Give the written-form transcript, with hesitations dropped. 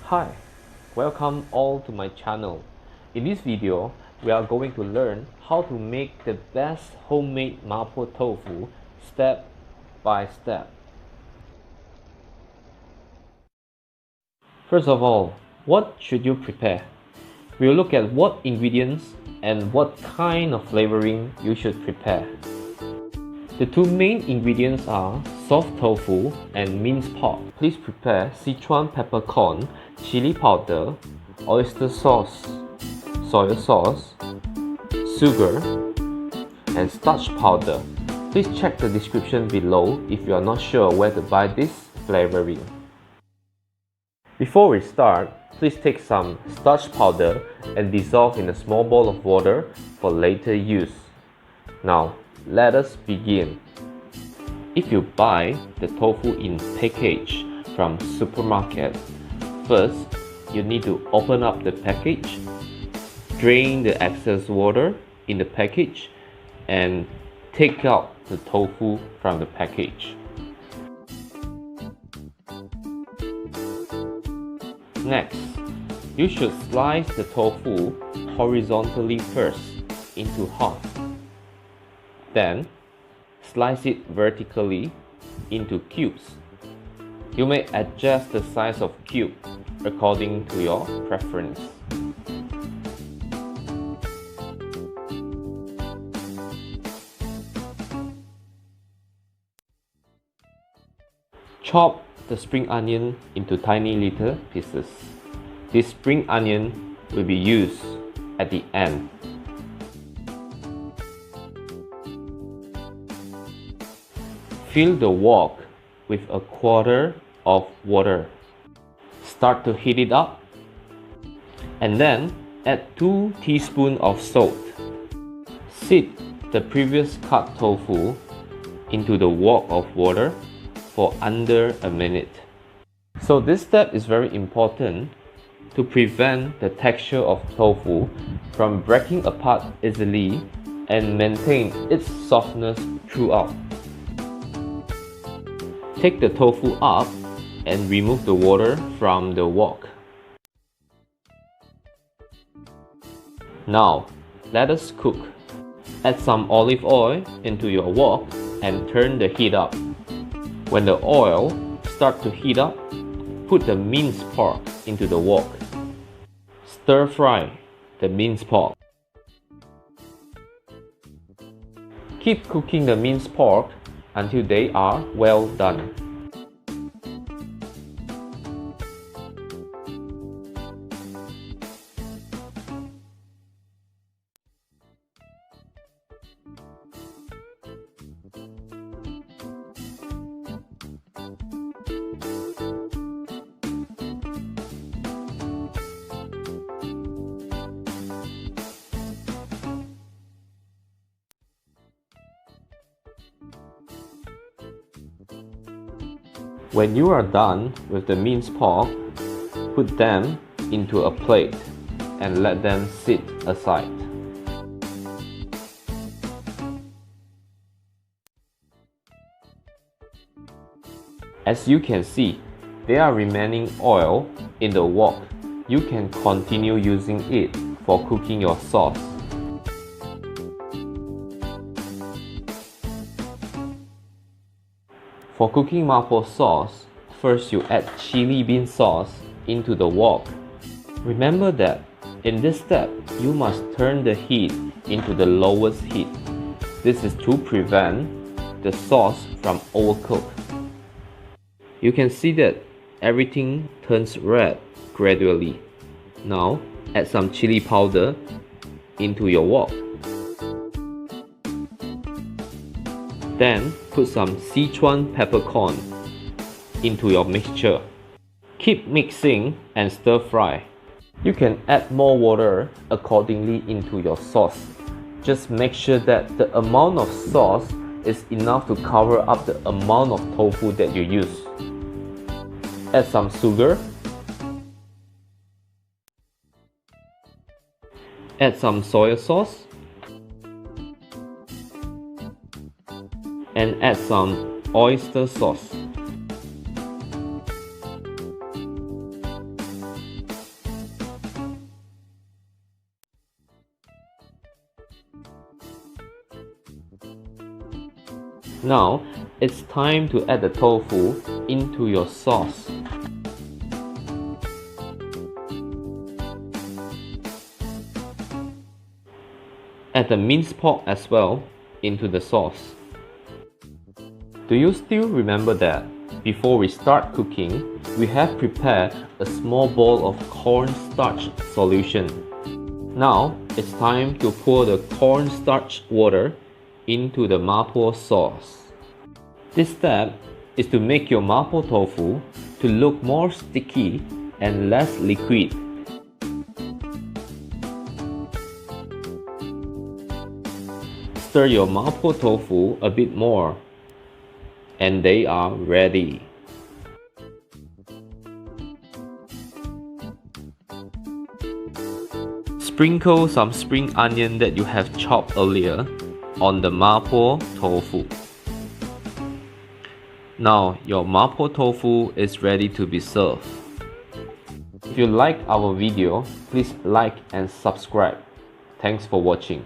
Hi, welcome all to my channel. In this video, we are going to learn how to make the best homemade Mapo Tofu step by step. First of all, what should you prepare? We'll look at what ingredients and what kind of flavoring you should prepare. The two main ingredients are soft tofu and minced pork. Please prepare Sichuan peppercorn, chili powder, oyster sauce, soy sauce, sugar, and starch powder. Please check the description below if you are not sure where to buy this flavoring. Before we start, please take some starch powder and dissolve in a small bowl of water for later use. Now, let us begin. If you buy the tofu in package from supermarket, first you need to open up the package, drain the excess water in the package, and take out the tofu from the package. Next, you should slice the tofu horizontally first into half. Then, slice it vertically into cubes. You may adjust the size of cube according to your preference. Chop the spring onion into tiny little pieces. This spring onion will be used at the end. Fill the wok with a quarter of water. Start to heat it up and then add 2 teaspoons of salt. Sit the previous cut tofu into the wok of water for under a minute. So this step is very important to prevent the texture of tofu from breaking apart easily and maintain its softness throughout. Take the tofu up and remove the water from the wok. Now, let us cook. Add some olive oil into your wok and turn the heat up. When the oil starts to heat up, put the minced pork into the wok. Stir fry the minced pork. Keep cooking the minced pork until they are well done. When you are done with the minced pork, put them into a plate and let them sit aside. As you can see, there are remaining oil in the wok. You can continue using it for cooking your sauce. For cooking mapo sauce, first you add chili bean sauce into the wok. Remember that in this step, you must turn the heat into the lowest heat. This is to prevent the sauce from overcook. You can see that everything turns red gradually. Now add some chili powder into your wok. Then put some Sichuan peppercorn into your mixture. Keep mixing and stir fry. You can add more water accordingly into your sauce. Just make sure that the amount of sauce is enough to cover up the amount of tofu that you use. Add some sugar. Add some soy sauce. And add some oyster sauce. Now, it's time to add the tofu into your sauce. Add the minced pork as well into the sauce. Do you still remember that before we start cooking, we have prepared a small bowl of cornstarch solution? Now, it's time to pour the cornstarch water into the mapo sauce. This step is to make your mapo tofu to look more sticky and less liquid. Stir your mapo tofu a bit more, and they are ready. Sprinkle some spring onion that you have chopped earlier on the mapo tofu. Now your mapo tofu is ready to be served. If you liked our video, please like and subscribe. Thanks for watching.